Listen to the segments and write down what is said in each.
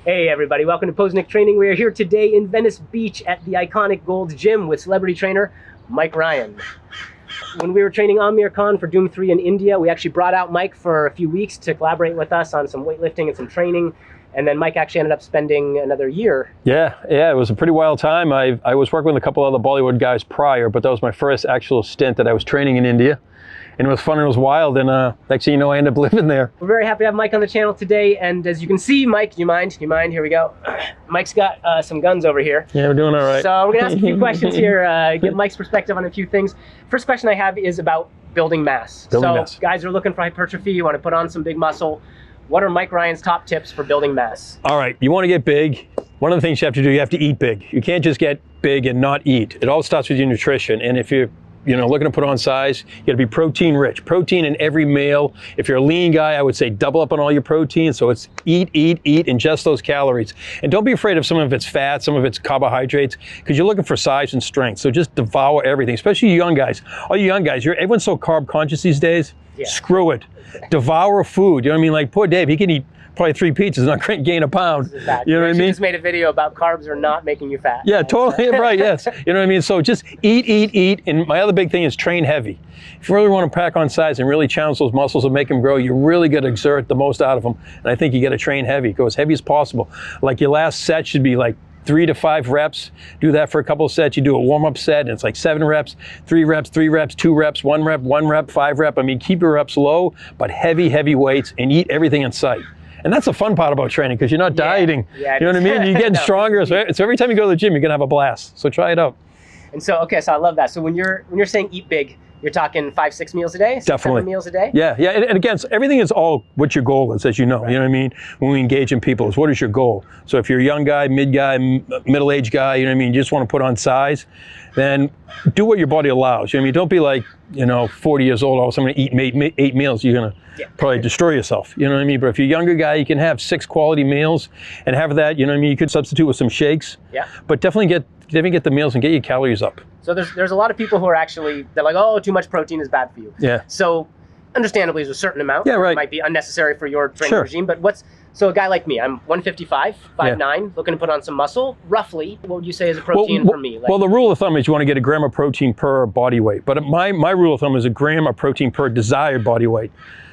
Hey everybody, welcome to Posnick Training. We are here today in Venice Beach at the iconic Gold's Gym with celebrity trainer Mike Ryan. When we were training Aamir Khan for Doom 3 in India, we actually brought out Mike for a few weeks to collaborate with us on some weightlifting and some training. And then Mike actually ended up spending another year. Yeah, it was a pretty wild time. I was working with a couple other Bollywood guys prior, but that was my first actual stint that I was training in India. And it was fun and it was wild, and next thing you know, I ended up living there. We're very happy to have Mike on the channel today, and as you can see, Mike, do you mind? Here we go. Mike's got some guns over here. Yeah, we're doing all right. So we're gonna ask a few questions here, get Mike's perspective on a few things. First question I have is about building mass. Guys are looking for hypertrophy, you wanna put on some big muscle. What are Mike Ryan's top tips for building mass? All right, you wanna get big. One of the things you have to do, you have to eat big. You can't just get big and not eat. It all starts with your nutrition, and if you're looking to put on size, you gotta be protein rich. Protein in every meal. If you're a lean guy, I would say double up on all your protein. So it's eat, ingest those calories. And don't be afraid of some of it's fat, some of it's carbohydrates, because you're looking for size and strength. So just devour everything, especially you young guys. All you young guys, everyone's so carb conscious these days. Yeah. Screw it. Devour food. You know what I mean? Like poor Dave, he can eat probably 3 pizzas, not gain a pound. Exactly. You know what I mean? Just made a video about carbs are not making you fat. Yeah, totally right, yes. You know what I mean? So just eat. And my other big thing is train heavy. If you really want to pack on size and really challenge those muscles and make them grow, you really got to exert the most out of them. And I think you got to train heavy, go as heavy as possible. Like your last set should be like 3 to 5 reps. Do that for a couple of sets. You do a warm-up set and it's like 7 reps, 3 reps, 3 reps, 2 reps, 1 rep, 5 rep. I mean, keep your reps low, but heavy weights, and eat everything in sight. And that's the fun part about training, because you're not dieting. Yeah, you know what I mean? You're getting stronger. So every time you go to the gym, you're gonna have a blast. So try it out. And so, okay, so I love that. So when you're saying eat big, you're talking 5-6 meals a day? 6, Definitely. 7 meals a day? Yeah. And again, so everything is all what your goal is, as you know. Right. You know what I mean? When we engage in people, is what is your goal? So if you're a young guy, mid guy, middle-aged guy, you know what I mean? You just want to put on size, then do what your body allows. You know what I mean? Don't be like, 40 years old, all of a sudden eat 8 meals. You're gonna probably destroy yourself. You know what I mean? But if you're a younger guy, you can have 6 quality meals and have that. You know what I mean? You could substitute with some shakes. Yeah. But definitely get the meals and get your calories up. So there's a lot of people who are they're like, oh, too much protein is bad for you. Yeah. So understandably, there's a certain amount. Yeah, right. It might be unnecessary for your training regime, but so a guy like me, I'm 155, 5'9", looking to put on some muscle. Roughly, what would you say is a protein for me? Well, the rule of thumb is you want to get 1 gram of protein per body weight. But my rule of thumb is 1 gram of protein per desired body weight.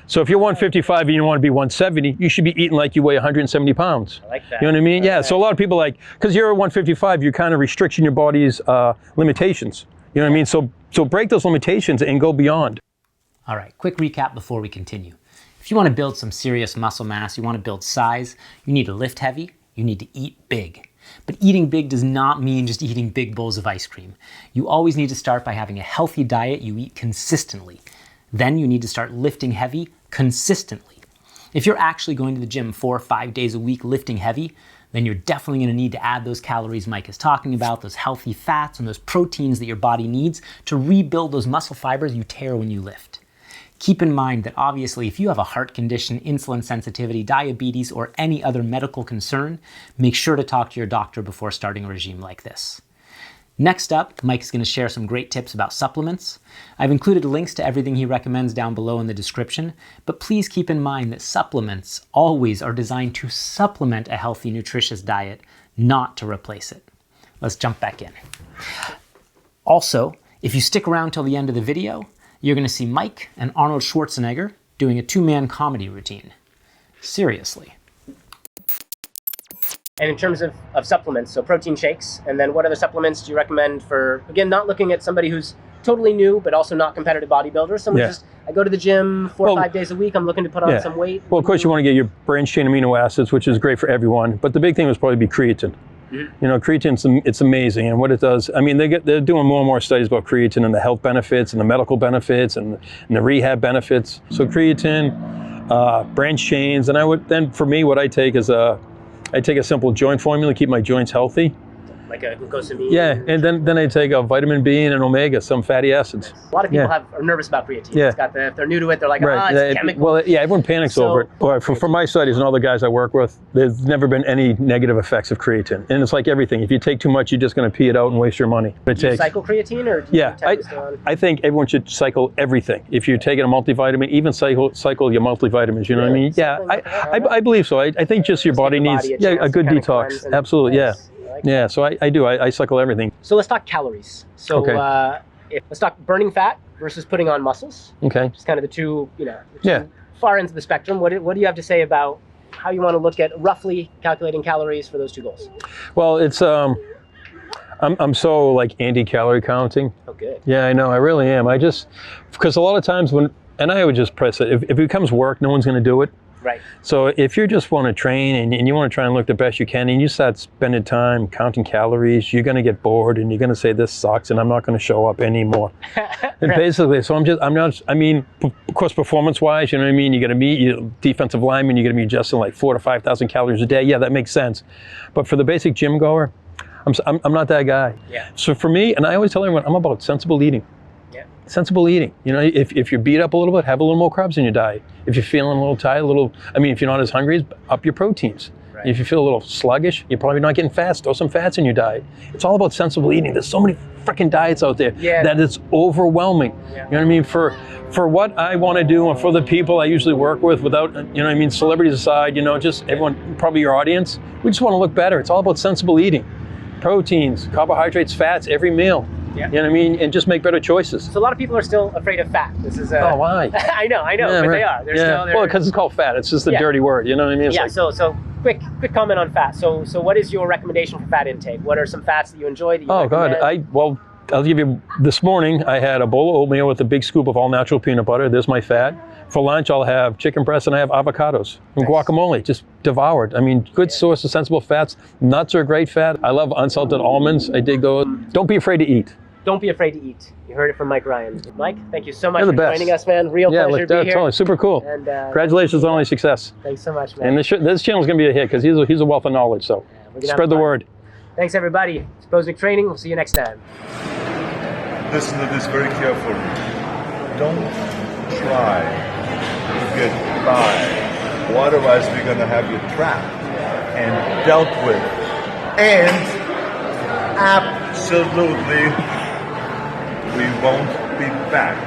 So if you're 155 and you want to be 170, you should be eating like you weigh 170 pounds. I like that. You know what I mean? Yeah, so a lot of people because you're at 155, you're kind of restricting your body's limitations. You know what I mean? So break those limitations and go beyond. All right, quick recap before we continue. If you want to build some serious muscle mass, you want to build size, you need to lift heavy, you need to eat big. But eating big does not mean just eating big bowls of ice cream. You always need to start by having a healthy diet you eat consistently. Then you need to start lifting heavy consistently. If you're actually going to the gym 4 or 5 days a week lifting heavy, then you're definitely going to need to add those calories Mike is talking about, those healthy fats and those proteins that your body needs to rebuild those muscle fibers you tear when you lift. Keep in mind that obviously if you have a heart condition, insulin sensitivity, diabetes, or any other medical concern, make sure to talk to your doctor before starting a regime like this. Next up, Mike's going to share some great tips about supplements. I've included links to everything he recommends down below in the description, but please keep in mind that supplements always are designed to supplement a healthy, nutritious diet, not to replace it. Let's jump back in. Also, if you stick around till the end of the video, you're going to see Mike and Arnold Schwarzenegger doing a 2-man comedy routine. Seriously. And in terms of supplements, so protein shakes, and then what other supplements do you recommend for, again, not looking at somebody who's totally new, but also not competitive bodybuilder. Someone I go to the gym 4 or 5 days a week, I'm looking to put on some weight. Well, of course you want to get your branched chain amino acids, which is great for everyone, but the big thing would probably be creatine. Creatine, it's amazing, and what it does, I mean, they're doing more and more studies about creatine and the health benefits and the medical benefits and the rehab benefits. So creatine, branched chains, and for me, what I take is I take a simple joint formula to keep my joints healthy. like a glucosamine. Yeah, and then I take a vitamin B and an omega, some fatty acids. A lot of people are nervous about creatine. Yeah. It's got if they're new to it, they're like, it's chemical. Well, yeah, everyone panics over it. But from my studies and all the guys I work with, there's never been any negative effects of creatine. And it's like everything. If you take too much, you're just going to pee it out and waste your money. Do you cycle creatine or do you I think everyone should cycle everything. If you're taking a multivitamin, even cycle your multivitamins. You know what I mean? Yeah, I believe so. I think just your body needs a good detox. Absolutely, yeah. Yeah, so I do. I cycle everything. So let's talk calories. So let's talk burning fat versus putting on muscles. Okay. Just kind of the two far ends of the spectrum. What do you have to say about how you want to look at roughly calculating calories for those two goals? Well, it's I'm so like anti-calorie counting. Oh, good. Yeah, I know. I really am. Because a lot of times and I would just press it. If it becomes work, no one's going to do it. Right. So if you just want to train and you want to try and look the best you can and you start spending time counting calories, you're going to get bored and you're going to say this sucks and I'm not going to show up anymore. And basically, so of course, performance-wise, you know what I mean? You got to meet defensive lineman, you got to be adjusting like 4,000 to 5,000 calories a day. Yeah, that makes sense. But for the basic gym goer, I'm not that guy. Yeah. So for me, and I always tell everyone, I'm about sensible eating. Sensible eating. You know, if you're beat up a little bit, have a little more carbs in your diet. If you're feeling a little tired, if you're not as hungry, up your proteins. Right. If you feel a little sluggish, you're probably not getting fat. Throw some fats in your diet. It's all about sensible eating. There's so many freaking diets out there that it's overwhelming. Yeah. You know what I mean? For what I want to do and for the people I usually work with, without, you know what I mean, celebrities aside, just everyone, probably your audience, we just want to look better. It's all about sensible eating. Proteins, carbohydrates, fats, every meal. Yeah. You know what I mean? And just make better choices. So a lot of people are still afraid of fat. This is oh, why? I know, but they are. They're still. Well, because it's called fat. It's just a dirty word. You know what I mean? It's So quick comment on fat. So what is your recommendation for fat intake? What are some fats that you enjoy? That you recommend? God, I'll give you. This morning I had a bowl of oatmeal with a big scoop of all natural peanut butter. There's my fat. For lunch I'll have chicken breast and I have avocados and guacamole. Just devoured. I mean, good source of sensible fats. Nuts are great fat. I love unsalted almonds. I dig those. Don't be afraid to eat. Don't be afraid to eat. You heard it from Mike Ryan. Mike, thank you so much for joining us, man. Real pleasure to be here. Totally. Super cool. And congratulations on all your success. Thanks so much, man. And this channel's going to be a hit because he's a wealth of knowledge. So spread the word. Thanks, everybody. It's Boznick Training. We'll see you next time. Listen to this very carefully. Don't try to get by. Otherwise, we're going to have you trapped and dealt with. And absolutely, we won't be back.